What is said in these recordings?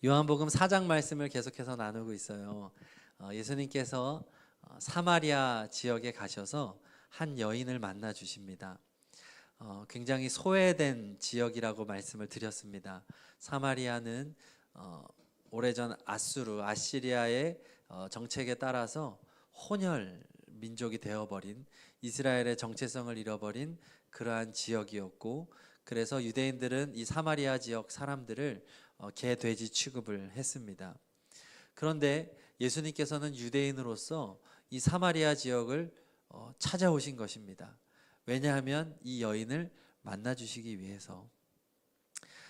요한복음 4장 말씀을 계속해서 나누고 있어요. 예수님께서 사마리아 지역에 가셔서 한 여인을 만나 주십니다. 굉장히 소외된 지역이라고 말씀을 드렸습니다. 사마리아는 오래전 아시리아의 정책에 따라서 혼혈 민족이 되어버린, 이스라엘의 정체성을 잃어버린 그러한 지역이었고, 그래서 유대인들은 이 사마리아 지역 사람들을 개, 돼지 취급을 했습니다. 그런데 예수님께서는 유대인으로서 이 사마리아 지역을 찾아오신 것입니다. 왜냐하면 이 여인을 만나 주시기 위해서.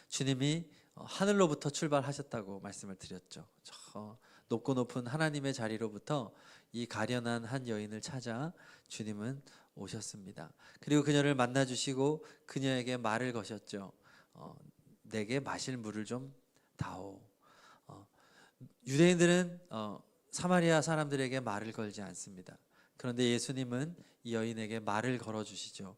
주님이 하늘로부터 출발하셨다고 말씀을 드렸죠. 저 높고 높은 하나님의 자리로부터 이 가련한 한 여인을 찾아 주님은 오셨습니다. 그리고 그녀를 만나 주시고 그녀에게 말을 거셨죠. 내게 마실 물을 좀 다오. 유대인들은 사마리아 사람들에게 말을 걸지 않습니다. 그런데 예수님은 이 여인에게 말을 걸어 주시죠.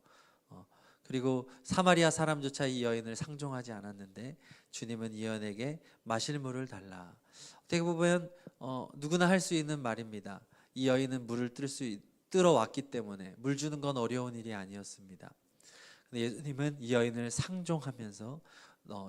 그리고 사마리아 사람조차 이 여인을 상종하지 않았는데 주님은 이 여인에게 마실 물을 달라. 어떻게 보면 누구나 할 수 있는 말입니다. 이 여인은 물을 뜨러 왔기 때문에 물 주는 건 어려운 일이 아니었습니다. 근데 예수님은 이 여인을 상종하면서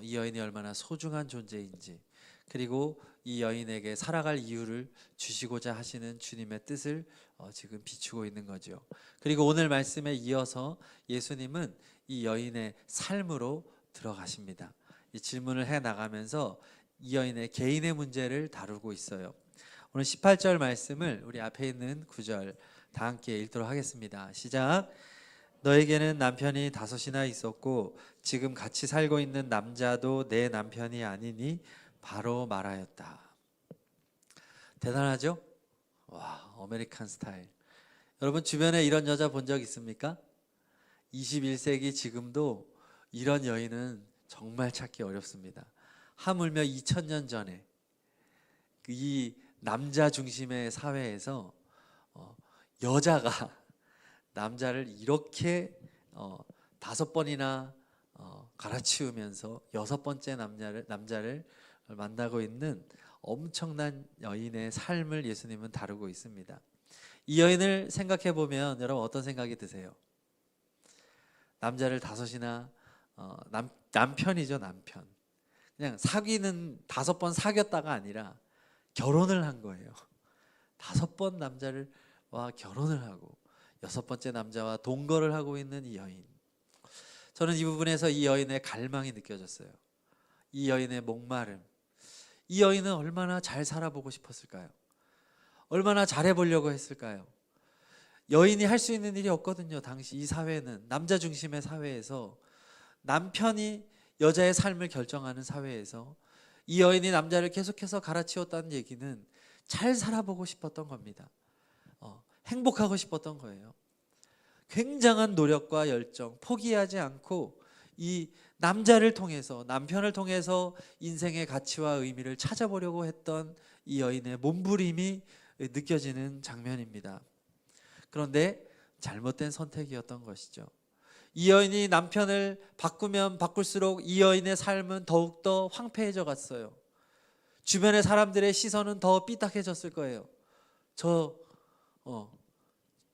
이 여인이 얼마나 소중한 존재인지, 그리고 이 여인에게 살아갈 이유를 주시고자 하시는 주님의 뜻을 지금 비추고 있는 거죠. 그리고 오늘 말씀에 이어서 예수님은 이 여인의 삶으로 들어가십니다. 이 질문을 해 나가면서 이 여인의 개인의 문제를 다루고 있어요. 오늘 18절 말씀을 우리 앞에 있는 9절 다 함께 읽도록 하겠습니다. 시작. 너에게는 남편이 5이나 있었고 지금 같이 살고 있는 남자도 내 남편이 아니니 바로 말하였다. 대단하죠? 와, 아메리칸 스타일. 여러분 주변에 이런 여자 본 적 있습니까? 21세기 지금도 이런 여인은 정말 찾기 어렵습니다. 하물며 2000년 전에 이 남자 중심의 사회에서 여자가 남자를 이렇게 5번이나 갈아치우면서 6번째 남자를 만나고 있는 엄청난 여인의 삶을 예수님은 다루고 있습니다. 이 여인을 생각해 보면 여러분 어떤 생각이 드세요? 남자를 5이나 남편이죠, 남편. 그냥 사귀는 5번 사귀었다가 아니라 결혼을 한 거예요. 5번 남자와 결혼을 하고 6번째 남자와 동거를 하고 있는 이 여인. 저는 이 부분에서 이 여인의 갈망이 느껴졌어요. 이 여인의 목마름. 이 여인은 얼마나 잘 살아보고 싶었을까요? 얼마나 잘해보려고 했을까요? 여인이 할 수 있는 일이 없거든요. 당시 이 사회는 남자 중심의 사회에서, 남편이 여자의 삶을 결정하는 사회에서 이 여인이 남자를 계속해서 갈아치웠다는 얘기는 잘 살아보고 싶었던 겁니다. 행복하고 싶었던 거예요. 굉장한 노력과 열정, 포기하지 않고 이 남자를 통해서, 남편을 통해서 인생의 가치와 의미를 찾아보려고 했던 이 여인의 몸부림이 느껴지는 장면입니다. 그런데 잘못된 선택이었던 것이죠. 이 여인이 남편을 바꾸면 바꿀수록 이 여인의 삶은 더욱더 황폐해져 갔어요. 주변의 사람들의 시선은 더 삐딱해졌을 거예요. 저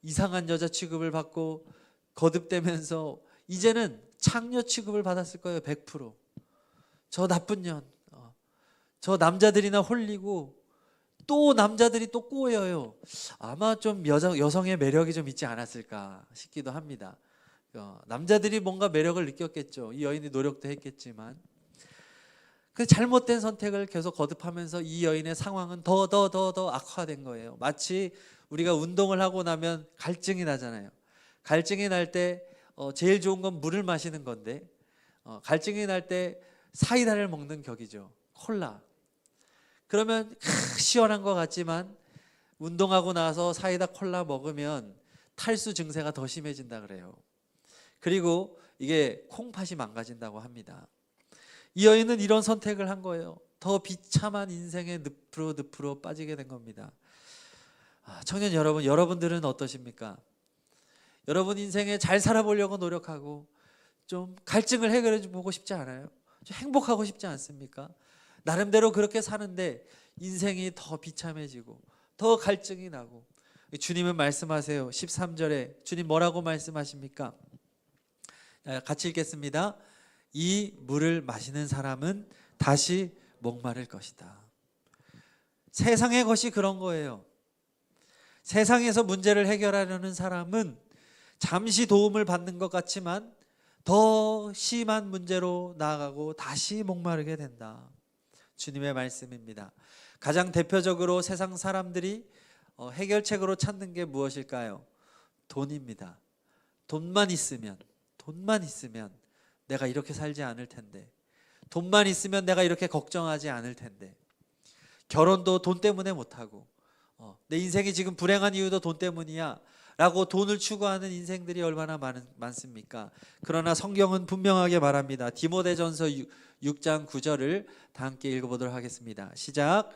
이상한 여자 취급을 받고 거듭되면서 이제는 창녀 취급을 받았을 거예요. 100%. 저 나쁜 년. 저 남자들이나 홀리고 또 남자들이 또 꼬여요. 아마 좀 여성의 매력이 좀 있지 않았을까 싶기도 합니다. 남자들이 뭔가 매력을 느꼈겠죠. 이 여인이 노력도 했겠지만 그 잘못된 선택을 계속 거듭하면서 이 여인의 상황은 더 악화된 거예요. 마치 우리가 운동을 하고 나면 갈증이 나잖아요. 갈증이 날 때 제일 좋은 건 물을 마시는 건데 갈증이 날 때 사이다를 먹는 격이죠. 콜라. 그러면 시원한 것 같지만 운동하고 나서 사이다 콜라 먹으면 탈수 증세가 더 심해진다 그래요. 그리고 이게 콩팥이 망가진다고 합니다. 이 여인은 이런 선택을 한 거예요. 더 비참한 인생의 늪으로 빠지게 된 겁니다. 청년 여러분, 여러분들은 어떠십니까? 여러분 인생에 잘 살아보려고 노력하고 좀 갈증을 해결해 보고 싶지 않아요? 좀 행복하고 싶지 않습니까? 나름대로 그렇게 사는데 인생이 더 비참해지고 더 갈증이 나고, 주님은 말씀하세요. 13절에 주님 뭐라고 말씀하십니까? 같이 읽겠습니다. 이 물을 마시는 사람은 다시 목마를 것이다. 세상의 것이 그런 거예요. 세상에서 문제를 해결하려는 사람은 잠시 도움을 받는 것 같지만 더 심한 문제로 나아가고 다시 목마르게 된다. 주님의 말씀입니다. 가장 대표적으로 세상 사람들이 해결책으로 찾는 게 무엇일까요? 돈입니다. 돈만 있으면 내가 이렇게 살지 않을 텐데, 돈만 있으면 내가 이렇게 걱정하지 않을 텐데, 결혼도 돈 때문에 못하고, 내 인생이 지금 불행한 이유도 돈 때문이야 라고 돈을 추구하는 인생들이 얼마나 많습니까? 그러나 성경은 분명하게 말합니다. 디모데전서 6장 9절을 다 함께 읽어보도록 하겠습니다. 시작.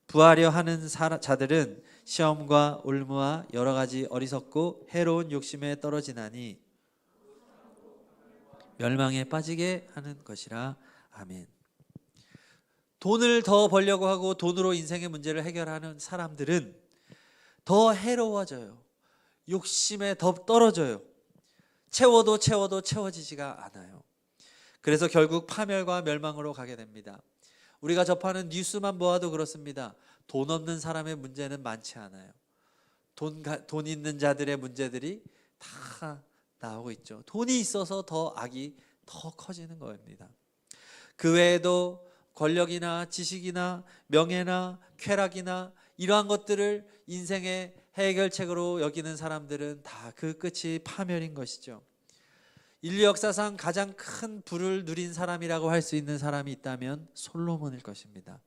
부하려 하는 자들은 시험과 올무와 여러 가지 어리석고 해로운 욕심에 떨어지나니 멸망에 빠지게 하는 것이라. 아멘. 돈을 더 벌려고 하고 돈으로 인생의 문제를 해결하는 사람들은 더 해로워져요. 욕심에 더 떨어져요. 채워도 채워지지가 않아요. 그래서 결국 파멸과 멸망으로 가게 됩니다. 우리가 접하는 뉴스만 보아도 그렇습니다. 돈 없는 사람의 문제는 많지 않아요. 돈 있는 자들의 문제들이 다 나오고 있죠. 돈이 있어서 더 악이 더 커지는 겁니다. 그 외에도 권력이나 지식이나 명예나 쾌락이나 이러한 것들을 인생의 해결책으로 여기는 사람들은 다 그 끝이 파멸인 것이죠. 인류 역사상 가장 큰 부를 누린 사람이라고 할 수 있는 사람이 있다면 솔로몬일 것입니다.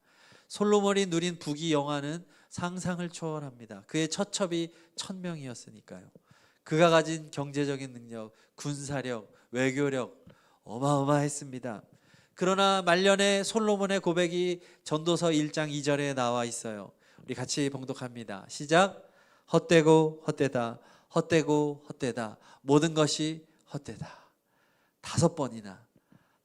솔로몬이 누린 부귀 영화는 상상을 초월합니다. 그의 처첩이 1000명이었으니까요. 그가 가진 경제적인 능력, 군사력, 외교력 어마어마했습니다. 그러나 말년에 솔로몬의 고백이 전도서 1장 2절에 나와 있어요. 우리 같이 봉독합니다. 시작. 헛되고 헛되다, 헛되고 헛되다, 모든 것이 헛되다. 5번이나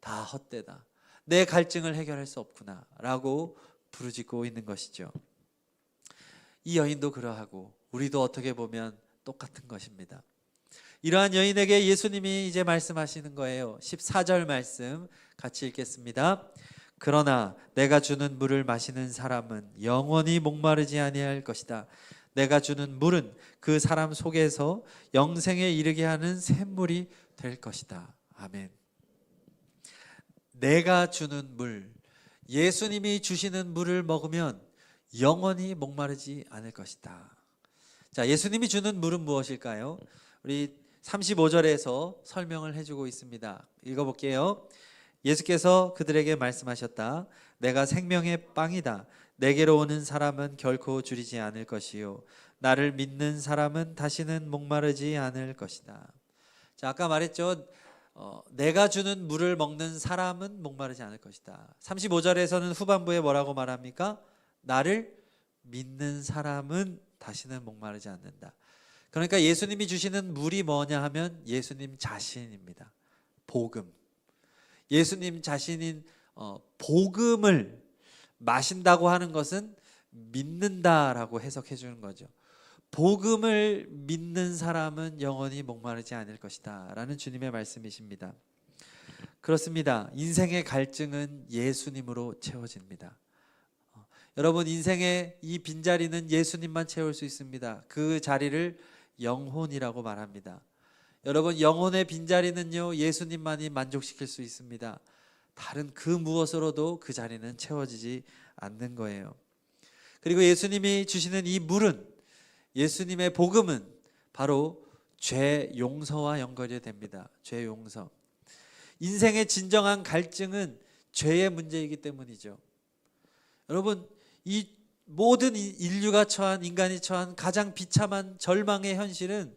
다 헛되다. 내 갈증을 해결할 수 없구나 라고 부르짖고 있는 것이죠. 이 여인도 그러하고 우리도 어떻게 보면 똑같은 것입니다. 이러한 여인에게 예수님이 이제 말씀하시는 거예요. 14절 말씀 같이 읽겠습니다. 그러나 내가 주는 물을 마시는 사람은 영원히 목마르지 아니할 것이다. 내가 주는 물은 그 사람 속에서 영생에 이르게 하는 샘물이 될 것이다. 아멘. 내가 주는 물, 예수님이 주시는 물을 먹으면 영원히 목마르지 않을 것이다. 자, 예수님이 주는 물은 무엇일까요? 우리 35절에서 설명을 해주고 있습니다. 읽어볼게요. 예수께서 그들에게 말씀하셨다. 내가 생명의 빵이다. 내게로 오는 사람은 결코 줄이지 않을 것이요 나를 믿는 사람은 다시는 목마르지 않을 것이다. 자, 아까 말했죠. 내가 주는 물을 먹는 사람은 목마르지 않을 것이다. 35절에서는 후반부에 뭐라고 말합니까? 나를 믿는 사람은 다시는 목마르지 않는다. 그러니까 예수님이 주시는 물이 뭐냐 하면 예수님 자신입니다. 복음. 예수님 자신인 복음을 마신다고 하는 것은 믿는다라고 해석해 주는 거죠. 복음을 믿는 사람은 영원히 목마르지 않을 것이다 라는 주님의 말씀이십니다. 그렇습니다. 인생의 갈증은 예수님으로 채워집니다. 여러분, 인생의 이 빈자리는 예수님만 채울 수 있습니다. 그 자리를 영혼이라고 말합니다. 여러분, 영혼의 빈자리는요 예수님만이 만족시킬 수 있습니다. 다른 그 무엇으로도 그 자리는 채워지지 않는 거예요. 그리고 예수님이 주시는 이 물은, 예수님의 복음은 바로 죄 용서와 연결이 됩니다. 죄 용서. 인생의 진정한 갈증은 죄의 문제이기 때문이죠. 여러분, 이 모든 인류가 처한, 인간이 처한 가장 비참한 절망의 현실은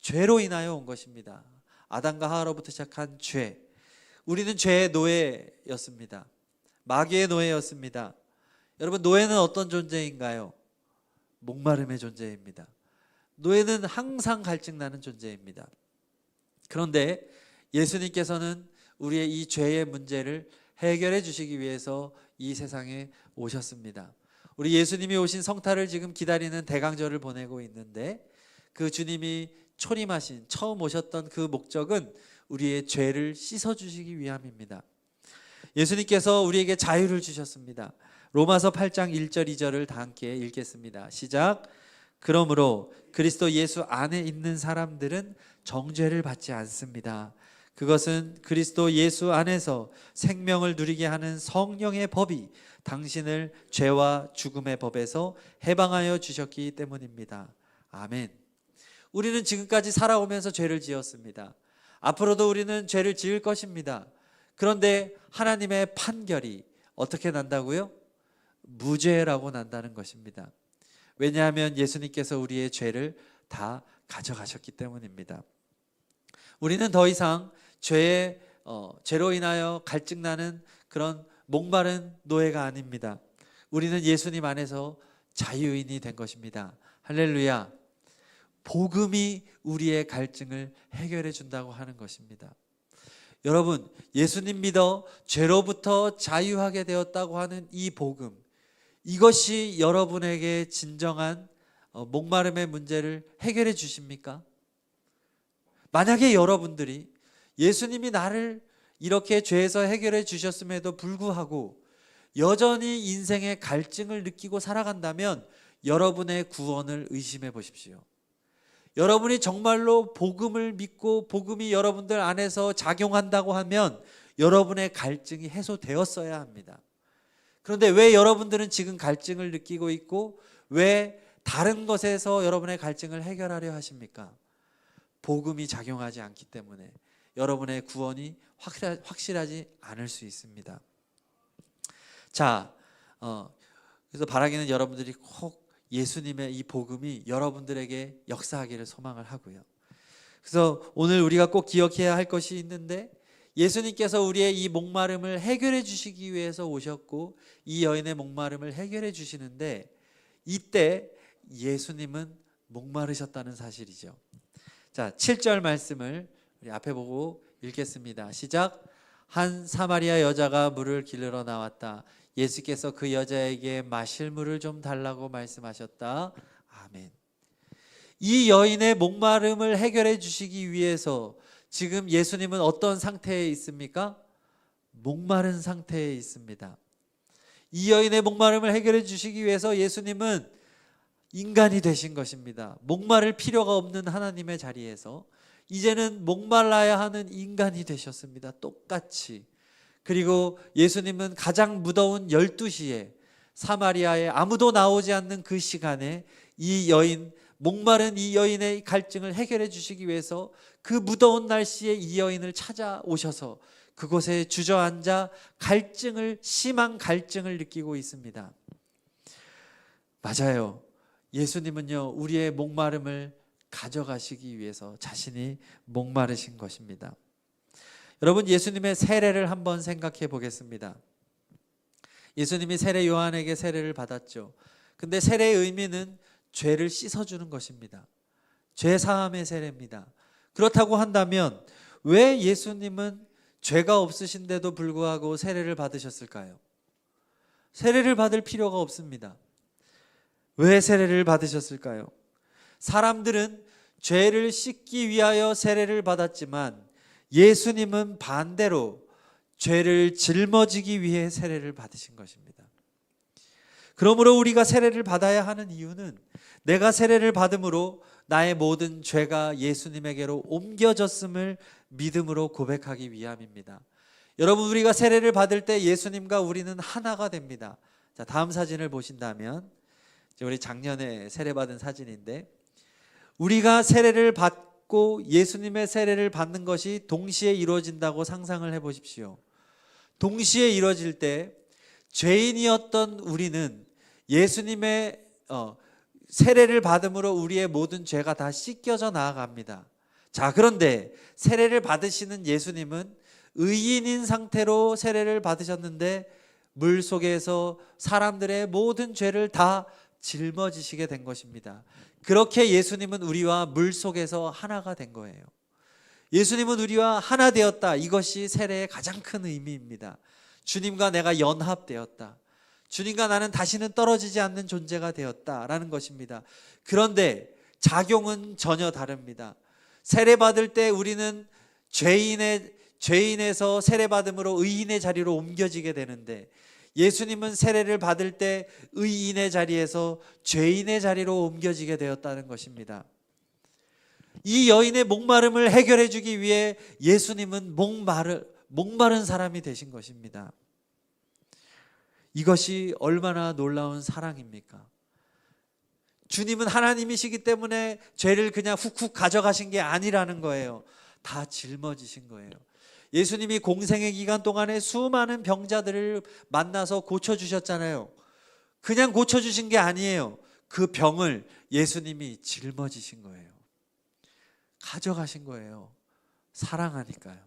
죄로 인하여 온 것입니다. 아담과 하와로부터 시작한 죄. 우리는 죄의 노예였습니다. 마귀의 노예였습니다. 여러분, 노예는 어떤 존재인가요? 목마름의 존재입니다. 노예는 항상 갈증나는 존재입니다. 그런데 예수님께서는 우리의 이 죄의 문제를 해결해 주시기 위해서 이 세상에 오셨습니다. 우리 예수님이 오신 성탄을 지금 기다리는 대강절을 보내고 있는데, 그 주님이 초림하신 처음 오셨던 그 목적은 우리의 죄를 씻어주시기 위함입니다. 예수님께서 우리에게 자유를 주셨습니다. 로마서 8장 1절 2절을 다 함께 읽겠습니다. 시작. 그러므로 그리스도 예수 안에 있는 사람들은 정죄를 받지 않습니다. 그것은 그리스도 예수 안에서 생명을 누리게 하는 성령의 법이 당신을 죄와 죽음의 법에서 해방하여 주셨기 때문입니다. 아멘. 우리는 지금까지 살아오면서 죄를 지었습니다. 앞으로도 우리는 죄를 지을 것입니다. 그런데 하나님의 판결이 어떻게 난다고요? 무죄라고 난다는 것입니다. 왜냐하면 예수님께서 우리의 죄를 다 가져가셨기 때문입니다. 우리는 더 이상 죄로 인하여 갈증나는 그런 목마른 노예가 아닙니다. 우리는 예수님 안에서 자유인이 된 것입니다. 할렐루야. 복음이 우리의 갈증을 해결해 준다고 하는 것입니다. 여러분, 예수님 믿어 죄로부터 자유하게 되었다고 하는 이 복음, 이것이 여러분에게 진정한 목마름의 문제를 해결해 주십니까? 만약에 여러분들이 예수님이 나를 이렇게 죄에서 해결해 주셨음에도 불구하고 여전히 인생의 갈증을 느끼고 살아간다면 여러분의 구원을 의심해 보십시오. 여러분이 정말로 복음을 믿고 복음이 여러분들 안에서 작용한다고 하면 여러분의 갈증이 해소되었어야 합니다. 그런데 왜 여러분들은 지금 갈증을 느끼고 있고 왜 다른 것에서 여러분의 갈증을 해결하려 하십니까? 복음이 작용하지 않기 때문에 여러분의 구원이 확실하지 않을 수 있습니다. 자, 그래서 바라기는 여러분들이 꼭 예수님의 이 복음이 여러분들에게 역사하기를 소망을 하고요. 그래서 오늘 우리가 꼭 기억해야 할 것이 있는데, 예수님께서 우리의 이 목마름을 해결해 주시기 위해서 오셨고 이 여인의 목마름을 해결해 주시는데, 이때 예수님은 목마르셨다는 사실이죠. 자, 7절 말씀을 우리 앞에 보고 읽겠습니다. 시작. 한 사마리아 여자가 물을 길르러 나왔다. 예수께서 그 여자에게 마실 물을 좀 달라고 말씀하셨다. 아멘. 이 여인의 목마름을 해결해 주시기 위해서 지금 예수님은 어떤 상태에 있습니까? 목마른 상태에 있습니다. 이 여인의 목마름을 해결해 주시기 위해서 예수님은 인간이 되신 것입니다. 목마를 필요가 없는 하나님의 자리에서 이제는 목말라야 하는 인간이 되셨습니다. 똑같이. 그리고 예수님은 가장 무더운 12시에 사마리아에 아무도 나오지 않는 그 시간에 이 여인, 목마른 이 여인의 갈증을 해결해 주시기 위해서 그 무더운 날씨에 이 여인을 찾아오셔서 그곳에 주저앉아 심한 갈증을 느끼고 있습니다. 맞아요. 예수님은요, 우리의 목마름을 가져가시기 위해서 자신이 목마르신 것입니다. 여러분, 예수님의 세례를 한번 생각해 보겠습니다. 예수님이 세례 요한에게 세례를 받았죠. 근데 세례의 의미는 죄를 씻어주는 것입니다. 죄 사함의 세례입니다. 그렇다고 한다면 왜 예수님은 죄가 없으신데도 불구하고 세례를 받으셨을까요? 세례를 받을 필요가 없습니다. 왜 세례를 받으셨을까요? 사람들은 죄를 씻기 위하여 세례를 받았지만 예수님은 반대로 죄를 짊어지기 위해 세례를 받으신 것입니다. 그러므로 우리가 세례를 받아야 하는 이유는 내가 세례를 받음으로 나의 모든 죄가 예수님에게로 옮겨졌음을 믿음으로 고백하기 위함입니다. 여러분, 우리가 세례를 받을 때 예수님과 우리는 하나가 됩니다. 자, 다음 사진을 보신다면 우리 작년에 세례받은 사진인데, 우리가 세례를 받고 예수님의 세례를 받는 것이 동시에 이루어진다고 상상을 해보십시오. 동시에 이루어질 때 죄인이었던 우리는 예수님의 세례를 받음으로 우리의 모든 죄가 다 씻겨져 나아갑니다. 자, 그런데 세례를 받으시는 예수님은 의인인 상태로 세례를 받으셨는데 물 속에서 사람들의 모든 죄를 다 짊어지시게 된 것입니다. 그렇게 예수님은 우리와 물 속에서 하나가 된 거예요. 예수님은 우리와 하나 되었다. 이것이 세례의 가장 큰 의미입니다. 주님과 내가 연합되었다. 주님과 나는 다시는 떨어지지 않는 존재가 되었다라는 것입니다. 그런데 작용은 전혀 다릅니다. 세례받을 때 우리는 죄인에서 세례받음으로 의인의 자리로 옮겨지게 되는데, 예수님은 세례를 받을 때 의인의 자리에서 죄인의 자리로 옮겨지게 되었다는 것입니다. 이 여인의 목마름을 해결해 주기 위해 예수님은 목마른 사람이 되신 것입니다. 이것이 얼마나 놀라운 사랑입니까? 주님은 하나님이시기 때문에 죄를 그냥 훅훅 가져가신 게 아니라는 거예요. 다 짊어지신 거예요. 예수님이 공생의 기간 동안에 수많은 병자들을 만나서 고쳐주셨잖아요. 그냥 고쳐주신 게 아니에요. 그 병을 예수님이 짊어지신 거예요. 가져가신 거예요. 사랑하니까요.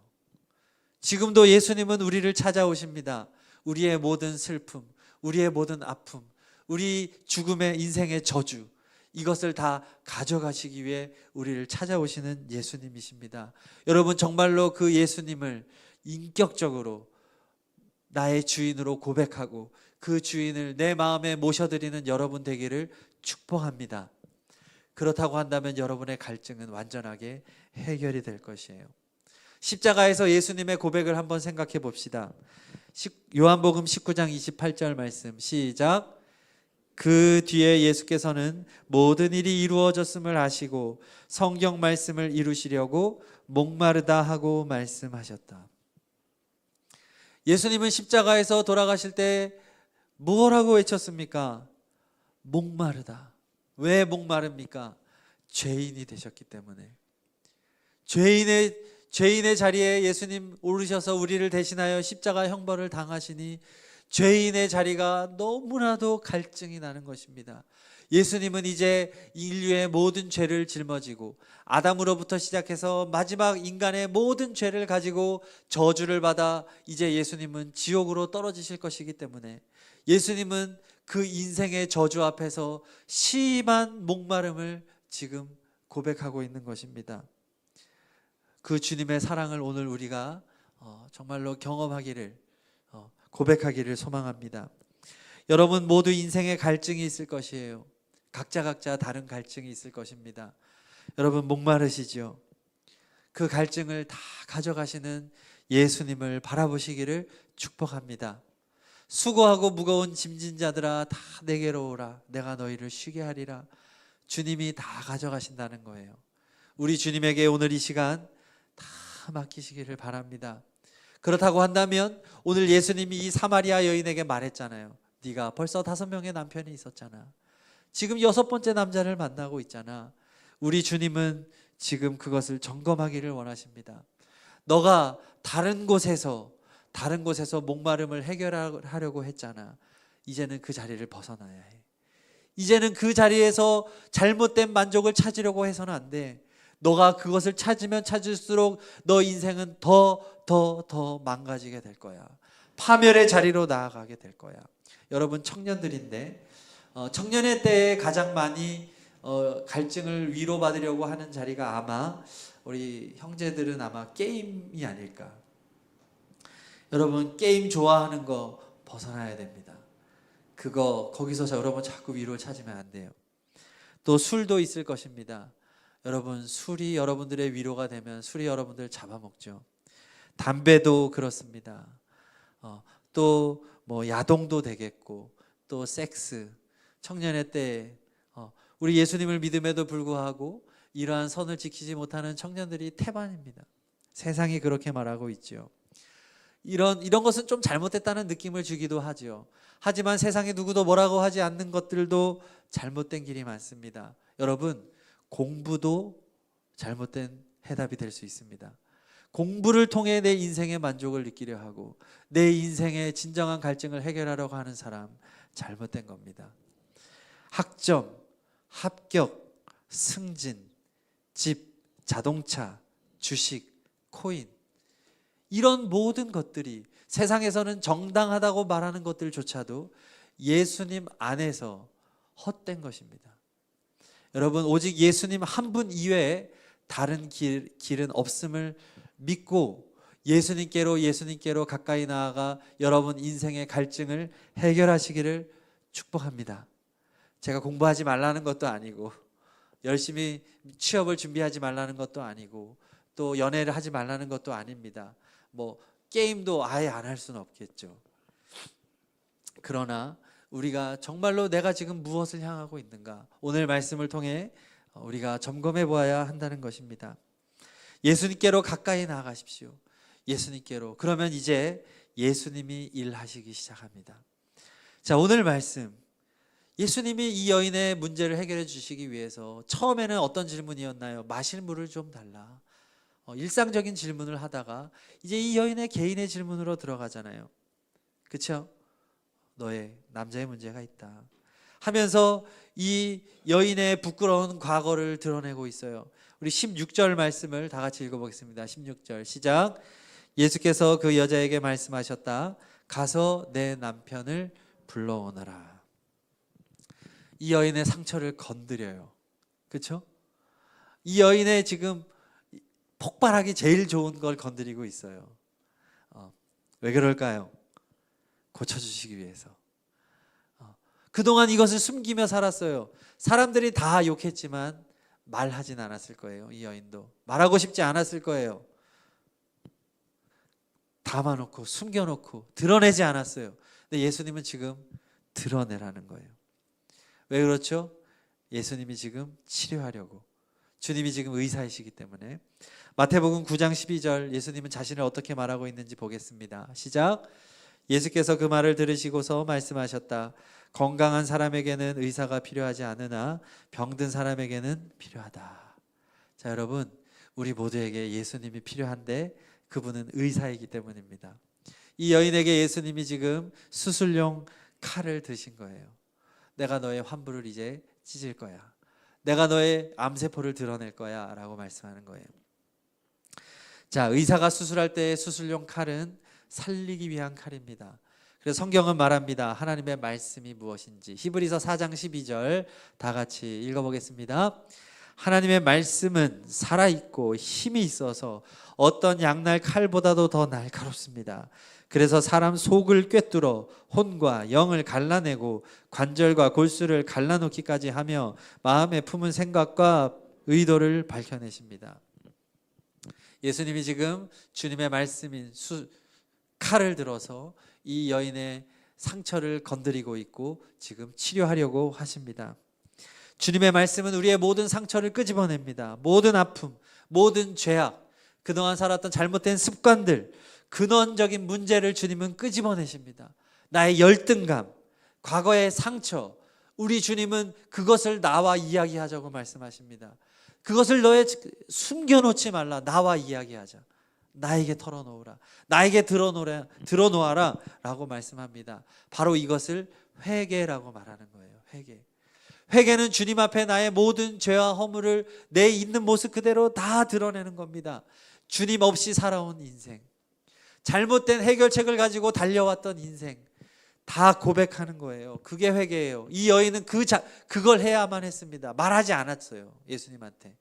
지금도 예수님은 우리를 찾아오십니다. 우리의 모든 슬픔, 우리의 모든 아픔, 우리 죽음의 인생의 저주, 이것을 다 가져가시기 위해 우리를 찾아오시는 예수님이십니다. 여러분, 정말로 그 예수님을 인격적으로 나의 주인으로 고백하고 그 주인을 내 마음에 모셔드리는 여러분 되기를 축복합니다. 그렇다고 한다면 여러분의 갈증은 완전하게 해결이 될 것이에요. 십자가에서 예수님의 고백을 한번 생각해 봅시다. 요한복음 19장 28절 말씀, 시작. 그 뒤에 예수께서는 모든 일이 이루어졌음을 아시고 성경 말씀을 이루시려고 목마르다 하고 말씀하셨다. 예수님은 십자가에서 돌아가실 때 뭐라고 외쳤습니까? 목마르다. 왜 목마릅니까? 죄인이 되셨기 때문에. 죄인의 자리에 예수님 오르셔서 우리를 대신하여 십자가 형벌을 당하시니 죄인의 자리가 너무나도 갈증이 나는 것입니다. 예수님은 이제 인류의 모든 죄를 짊어지고 아담으로부터 시작해서 마지막 인간의 모든 죄를 가지고 저주를 받아 이제 예수님은 지옥으로 떨어지실 것이기 때문에 예수님은 그 인생의 저주 앞에서 심한 목마름을 지금 고백하고 있는 것입니다. 그 주님의 사랑을 오늘 우리가 정말로 경험하기를, 고백하기를 소망합니다. 여러분 모두 인생에 갈증이 있을 것이에요. 각자 다른 갈증이 있을 것입니다. 여러분 목마르시죠? 그 갈증을 다 가져가시는 예수님을 바라보시기를 축복합니다. 수고하고 무거운 짐진 자들아 다 내게로 오라. 내가 너희를 쉬게 하리라. 주님이 다 가져가신다는 거예요. 우리 주님에게 오늘 이 시간 다 맡기시기를 바랍니다. 그렇다고 한다면 오늘 예수님이 이 사마리아 여인에게 말했잖아요. 네가 벌써 5명의 남편이 있었잖아. 지금 6번째 남자를 만나고 있잖아. 우리 주님은 지금 그것을 점검하기를 원하십니다. 너가 다른 곳에서 목마름을 해결하려고 했잖아. 이제는 그 자리를 벗어나야 해. 이제는 그 자리에서 잘못된 만족을 찾으려고 해서는 안 돼. 너가 그것을 찾으면 찾을수록 너 인생은 더 망가지게 될 거야. 파멸의 자리로 나아가게 될 거야. 여러분 청년들인데 청년의 때에 가장 많이 갈증을 위로받으려고 하는 자리가 아마 우리 형제들은 아마 게임이 아닐까. 여러분 게임 좋아하는 거 벗어나야 됩니다. 거기서 여러분 자꾸 위로를 찾으면 안 돼요. 또 술도 있을 것입니다. 여러분 술이 여러분들의 위로가 되면 술이 여러분들 잡아먹죠. 담배도 그렇습니다. 또 뭐 야동도 되겠고 또 섹스, 청년의 때에 우리 예수님을 믿음에도 불구하고 이러한 선을 지키지 못하는 청년들이 태반입니다. 세상이 그렇게 말하고 있죠. 이런 것은 좀 잘못됐다는 느낌을 주기도 하죠. 하지만 세상에 누구도 뭐라고 하지 않는 것들도 잘못된 길이 많습니다. 여러분 공부도 잘못된 해답이 될 수 있습니다. 공부를 통해 내 인생의 만족을 느끼려 하고 내 인생의 진정한 갈증을 해결하려고 하는 사람 잘못된 겁니다. 학점, 합격, 승진, 집, 자동차, 주식, 코인, 이런 모든 것들이 세상에서는 정당하다고 말하는 것들조차도 예수님 안에서 헛된 것입니다. 여러분 오직 예수님 한 분 이외에 다른 길은 없음을 믿고 예수님께로 가까이 나아가 여러분 인생의 갈증을 해결하시기를 축복합니다. 제가 공부하지 말라는 것도 아니고, 열심히 취업을 준비하지 말라는 것도 아니고, 또 연애를 하지 말라는 것도 아닙니다. 뭐 게임도 아예 안 할 수는 없겠죠. 그러나 우리가 정말로 내가 지금 무엇을 향하고 있는가, 오늘 말씀을 통해 우리가 점검해 보아야 한다는 것입니다. 예수님께로 가까이 나아가십시오. 예수님께로. 그러면 이제 예수님이 일하시기 시작합니다. 자, 오늘 말씀, 예수님이 이 여인의 문제를 해결해 주시기 위해서 처음에는 어떤 질문이었나요? 마실 물을 좀 달라. 일상적인 질문을 하다가 이제 이 여인의 개인의 질문으로 들어가잖아요. 그렇죠? 너의 남자의 문제가 있다 하면서 이 여인의 부끄러운 과거를 드러내고 있어요. 우리 16절 말씀을 다 같이 읽어보겠습니다. 16절 시작. 예수께서 그 여자에게 말씀하셨다. 가서 내 남편을 불러오너라. 이 여인의 상처를 건드려요. 그렇죠? 이 여인의 지금 폭발하기 제일 좋은 걸 건드리고 있어요. 왜 그럴까요? 고쳐주시기 위해서. 그동안 이것을 숨기며 살았어요. 사람들이 다 욕했지만 말하진 않았을 거예요. 이 여인도 말하고 싶지 않았을 거예요. 담아놓고 숨겨놓고 드러내지 않았어요. 근데 예수님은 지금 드러내라는 거예요. 왜 그렇죠? 예수님이 지금 치료하려고, 주님이 지금 의사이시기 때문에. 마태복음 9장 12절, 예수님은 자신을 어떻게 말하고 있는지 보겠습니다. 시작. 예수께서 그 말을 들으시고서 말씀하셨다. 건강한 사람에게는 의사가 필요하지 않으나 병든 사람에게는 필요하다. 자, 여러분, 우리 모두에게 예수님이 필요한데 그분은 의사이기 때문입니다. 이 여인에게 예수님이 지금 수술용 칼을 드신 거예요. 내가 너의 환부를 이제 찢을 거야. 내가 너의 암세포를 드러낼 거야 라고 말씀하는 거예요. 자, 의사가 수술할 때의 수술용 칼은 살리기 위한 칼입니다. 그래서 성경은 말합니다. 하나님의 말씀이 무엇인지. 히브리서 4장 12절 다 같이 읽어보겠습니다. 하나님의 말씀은 살아있고 힘이 있어서 어떤 양날 칼보다도 더 날카롭습니다. 그래서 사람 속을 꿰뚫어 혼과 영을 갈라내고 관절과 골수를 갈라놓기까지 하며 마음에 품은 생각과 의도를 밝혀내십니다. 예수님이 지금 주님의 말씀인 칼을 들어서 이 여인의 상처를 건드리고 있고 지금 치료하려고 하십니다. 주님의 말씀은 우리의 모든 상처를 끄집어냅니다. 모든 아픔, 모든 죄악, 그동안 살았던 잘못된 습관들, 근원적인 문제를 주님은 끄집어내십니다. 나의 열등감, 과거의 상처, 우리 주님은 그것을 나와 이야기하자고 말씀하십니다. 그것을 너의 숨겨놓지 말라. 나와 이야기하자. 나에게 털어놓으라. 나에게 드러놓아라 라고 말씀합니다. 바로 이것을 회개라고 말하는 거예요. 회개는 주님 앞에 나의 모든 죄와 허물을 내 있는 모습 그대로 다 드러내는 겁니다. 주님 없이 살아온 인생, 잘못된 해결책을 가지고 달려왔던 인생 다 고백하는 거예요. 그게 회개예요. 이 여인은 그걸 해야만 했습니다. 말하지 않았어요. 예수님한테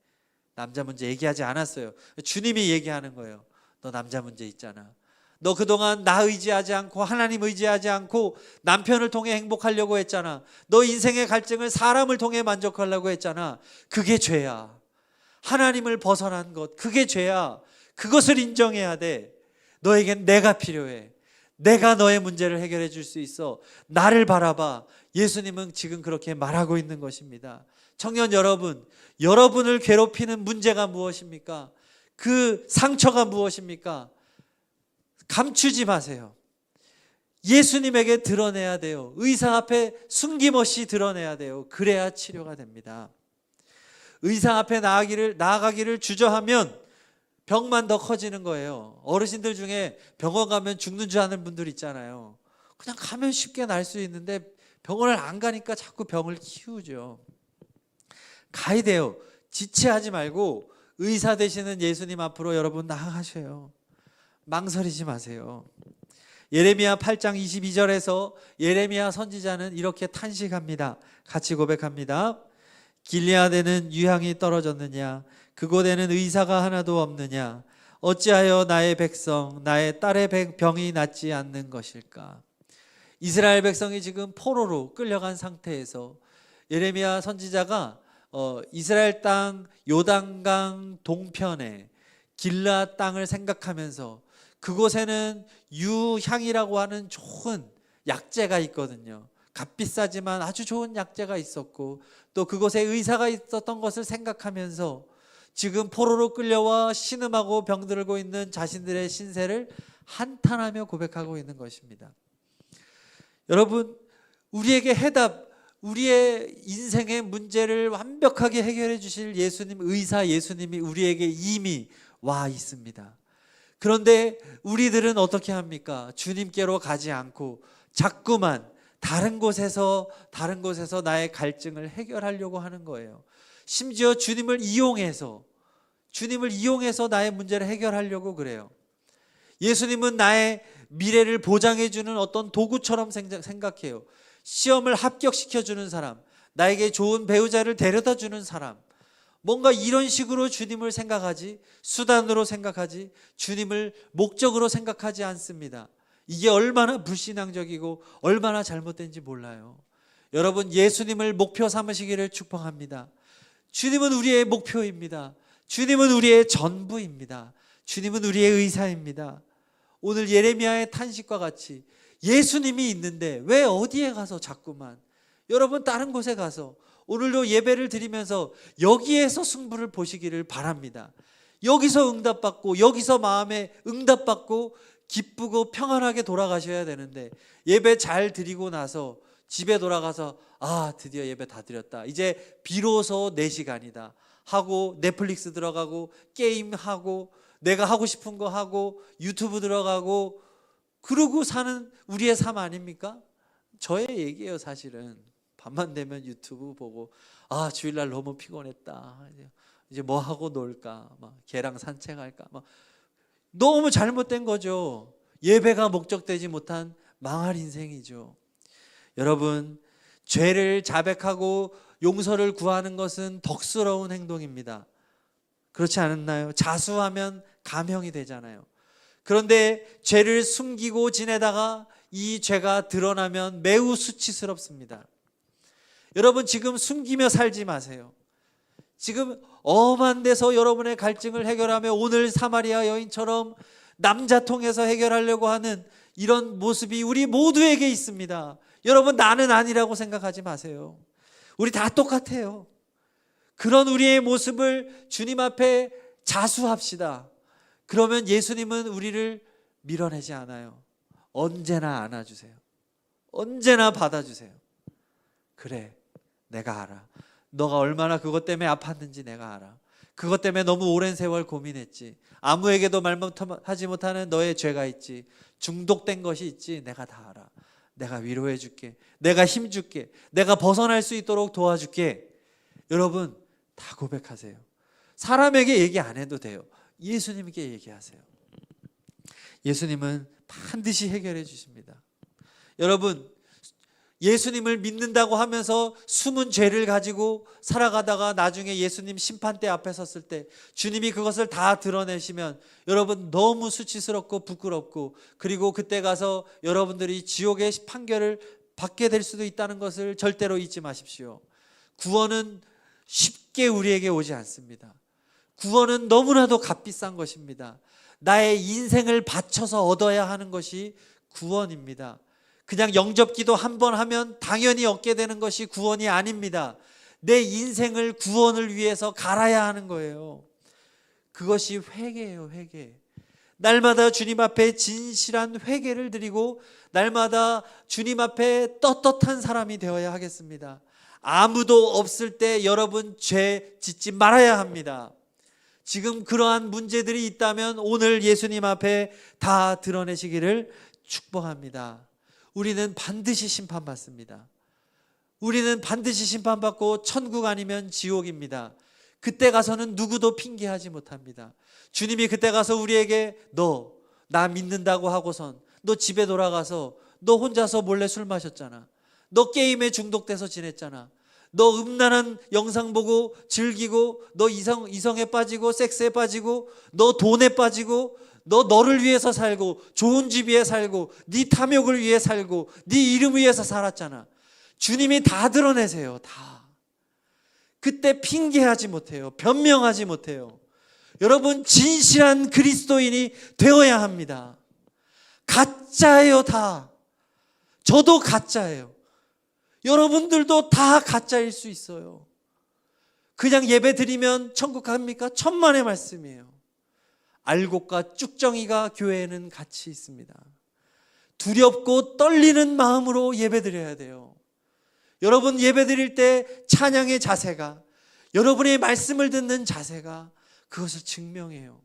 남자 문제 얘기하지 않았어요. 주님이 얘기하는 거예요. 너 남자 문제 있잖아. 너 그동안 나 의지하지 않고 하나님 의지하지 않고 남편을 통해 행복하려고 했잖아. 너 인생의 갈증을 사람을 통해 만족하려고 했잖아. 그게 죄야. 하나님을 벗어난 것, 그게 죄야. 그것을 인정해야 돼. 너에겐 내가 필요해. 내가 너의 문제를 해결해 줄 수 있어. 나를 바라봐. 예수님은 지금 그렇게 말하고 있는 것입니다. 청년 여러분, 여러분을 괴롭히는 문제가 무엇입니까? 그 상처가 무엇입니까? 감추지 마세요. 예수님에게 드러내야 돼요. 의사 앞에 숨김없이 드러내야 돼요. 그래야 치료가 됩니다. 의사 앞에 나아가기를 주저하면 병만 더 커지는 거예요. 어르신들 중에 병원 가면 죽는 줄 아는 분들 있잖아요. 그냥 가면 쉽게 날 수 있는데 병원을 안 가니까 자꾸 병을 키우죠. 가야 돼요. 지체하지 말고 의사 되시는 예수님 앞으로 여러분 나아가셔요. 망설이지 마세요. 예레미야 8장 22절에서 예레미야 선지자는 이렇게 탄식합니다. 같이 고백합니다. 길리앗에는 유향이 떨어졌느냐? 그곳에는 의사가 하나도 없느냐? 어찌하여 나의 백성, 나의 딸의 병이 낫지 않는 것일까? 이스라엘 백성이 지금 포로로 끌려간 상태에서 예레미야 선지자가 이스라엘 땅 요단강 동편에 길라 땅을 생각하면서 그곳에는 유향이라고 하는 좋은 약재가 있거든요. 값비싸지만 아주 좋은 약재가 있었고 또 그곳에 의사가 있었던 것을 생각하면서 지금 포로로 끌려와 신음하고 병들고 있는 자신들의 신세를 한탄하며 고백하고 있는 것입니다. 여러분, 우리에게 해답, 우리의 인생의 문제를 완벽하게 해결해 주실 예수님, 의사 예수님이 우리에게 이미 와 있습니다. 그런데 우리들은 어떻게 합니까? 주님께로 가지 않고 자꾸만 다른 곳에서 나의 갈증을 해결하려고 하는 거예요. 심지어 주님을 이용해서 나의 문제를 해결하려고 그래요. 예수님은 나의 미래를 보장해 주는 어떤 도구처럼 생각해요. 시험을 합격시켜 주는 사람, 나에게 좋은 배우자를 데려다 주는 사람, 뭔가 이런 식으로 주님을 생각하지, 수단으로 생각하지, 주님을 목적으로 생각하지 않습니다. 이게 얼마나 불신앙적이고 얼마나 잘못된지 몰라요. 여러분, 예수님을 목표 삼으시기를 축복합니다. 주님은 우리의 목표입니다. 주님은 우리의 전부입니다. 주님은 우리의 의사입니다. 오늘 예레미야의 탄식과 같이 예수님이 있는데 왜 어디에 가서 자꾸만, 여러분 다른 곳에 가서 오늘도 예배를 드리면서 여기에서 승부를 보시기를 바랍니다. 여기서 응답받고 여기서 마음에 응답받고 기쁘고 평안하게 돌아가셔야 되는데, 예배 잘 드리고 나서 집에 돌아가서 드디어 예배 다 드렸다, 이제 비로소 내 시간이다 하고 넷플릭스 들어가고 게임하고 내가 하고 싶은 거 하고 유튜브 들어가고 그러고 사는 우리의 삶 아닙니까? 저의 얘기예요. 사실은 밤만 되면 유튜브 보고 주일날 너무 피곤했다, 이제 뭐 하고 놀까, 막 개랑 산책할까, 막 너무 잘못된 거죠. 예배가 목적되지 못한 망할 인생이죠. 여러분, 죄를 자백하고 용서를 구하는 것은 덕스러운 행동입니다. 그렇지 않았나요? 자수하면 감형이 되잖아요. 그런데 죄를 숨기고 지내다가 이 죄가 드러나면 매우 수치스럽습니다. 여러분, 지금 숨기며 살지 마세요. 지금 엄한 데서 여러분의 갈증을 해결하며 오늘 사마리아 여인처럼 남자 통해서 해결하려고 하는 이런 모습이 우리 모두에게 있습니다. 여러분, 나는 아니라고 생각하지 마세요. 우리 다 똑같아요. 그런 우리의 모습을 주님 앞에 자수합시다. 그러면 예수님은 우리를 밀어내지 않아요. 언제나 안아주세요. 언제나 받아주세요. 그래, 내가 알아. 너가 얼마나 그것 때문에 아팠는지 내가 알아. 그것 때문에 너무 오랜 세월 고민했지. 아무에게도 말하지 못하는 너의 죄가 있지. 중독된 것이 있지. 내가 다 알아. 내가 위로해 줄게. 내가 힘 줄게. 내가 벗어날 수 있도록 도와줄게. 여러분, 다 고백하세요. 사람에게 얘기 안 해도 돼요. 예수님께 얘기하세요. 예수님은 반드시 해결해 주십니다. 여러분, 예수님을 믿는다고 하면서 숨은 죄를 가지고 살아가다가 나중에 예수님 심판대 앞에 섰을 때 주님이 그것을 다 드러내시면 여러분 너무 수치스럽고 부끄럽고, 그리고 그때 가서 여러분들이 지옥의 판결을 받게 될 수도 있다는 것을 절대로 잊지 마십시오. 구원은 쉽게 우리에게 오지 않습니다. 구원은 너무나도 값비싼 것입니다. 나의 인생을 바쳐서 얻어야 하는 것이 구원입니다. 그냥 영접기도 한 번 하면 당연히 얻게 되는 것이 구원이 아닙니다. 내 인생을 구원을 위해서 갈아야 하는 거예요. 그것이 회개예요. 회개. 날마다 주님 앞에 진실한 회개를 드리고 날마다 주님 앞에 떳떳한 사람이 되어야 하겠습니다. 아무도 없을 때 여러분 죄 짓지 말아야 합니다. 지금 그러한 문제들이 있다면 오늘 예수님 앞에 다 드러내시기를 축복합니다. 우리는 반드시 심판받습니다. 우리는 반드시 심판받고 천국 아니면 지옥입니다. 그때 가서는 누구도 핑계하지 못합니다. 주님이 그때 가서 우리에게 너 나 믿는다고 하고선 너 집에 돌아가서 너 혼자서 몰래 술 마셨잖아. 너 게임에 중독돼서 지냈잖아. 너 음란한 영상 보고 즐기고, 너 이성에 빠지고 섹스에 빠지고, 너 돈에 빠지고, 너를 위해서 살고 좋은 집 위에 살고 네 탐욕을 위해 살고 네 이름 위해서 살았잖아. 주님이 다 드러내세요. 다. 그때 핑계하지 못해요. 변명하지 못해요. 여러분, 진실한 그리스도인이 되어야 합니다. 가짜예요, 다. 저도 가짜예요. 여러분들도 다 가짜일 수 있어요. 그냥 예배 드리면 천국 갑니까? 천만의 말씀이에요. 알곡과 쭉정이가 교회에는 같이 있습니다. 두렵고 떨리는 마음으로 예배 드려야 돼요. 여러분, 예배 드릴 때 찬양의 자세가, 여러분의 말씀을 듣는 자세가 그것을 증명해요.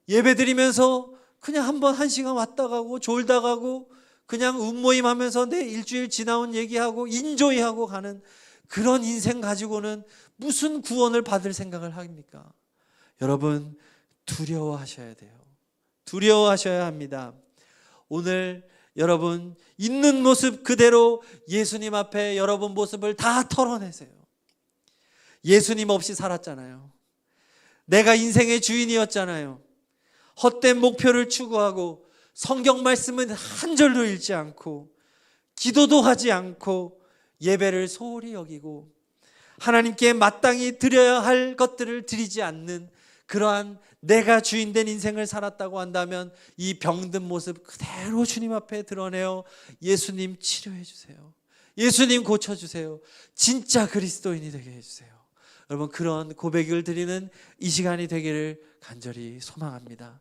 예배 드리면서 그냥 한번 1시간 왔다 가고 졸다 가고 그냥 운모임 하면서 내 일주일 지나온 얘기하고 인조이하고 가는 그런 인생 가지고는 무슨 구원을 받을 생각을 합니까? 여러분, 두려워하셔야 돼요. 두려워하셔야 합니다. 오늘 여러분 있는 모습 그대로 예수님 앞에 여러분 모습을 다 털어내세요. 예수님 없이 살았잖아요. 내가 인생의 주인이었잖아요. 헛된 목표를 추구하고 성경 말씀은 한 절도 읽지 않고 기도도 하지 않고 예배를 소홀히 여기고 하나님께 마땅히 드려야 할 것들을 드리지 않는 그러한 내가 주인된 인생을 살았다고 한다면 이 병든 모습 그대로 주님 앞에 드러내어 예수님 치료해 주세요. 예수님 고쳐주세요. 진짜 그리스도인이 되게 해주세요. 여러분, 그런 고백을 드리는 이 시간이 되기를 간절히 소망합니다.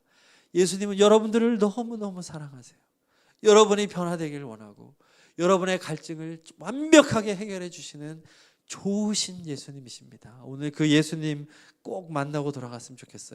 예수님은 여러분들을 너무너무 사랑하세요. 여러분이 변화되기를 원하고 여러분의 갈증을 완벽하게 해결해 주시는 좋으신 예수님이십니다. 오늘 그 예수님 꼭 만나고 돌아갔으면 좋겠어요.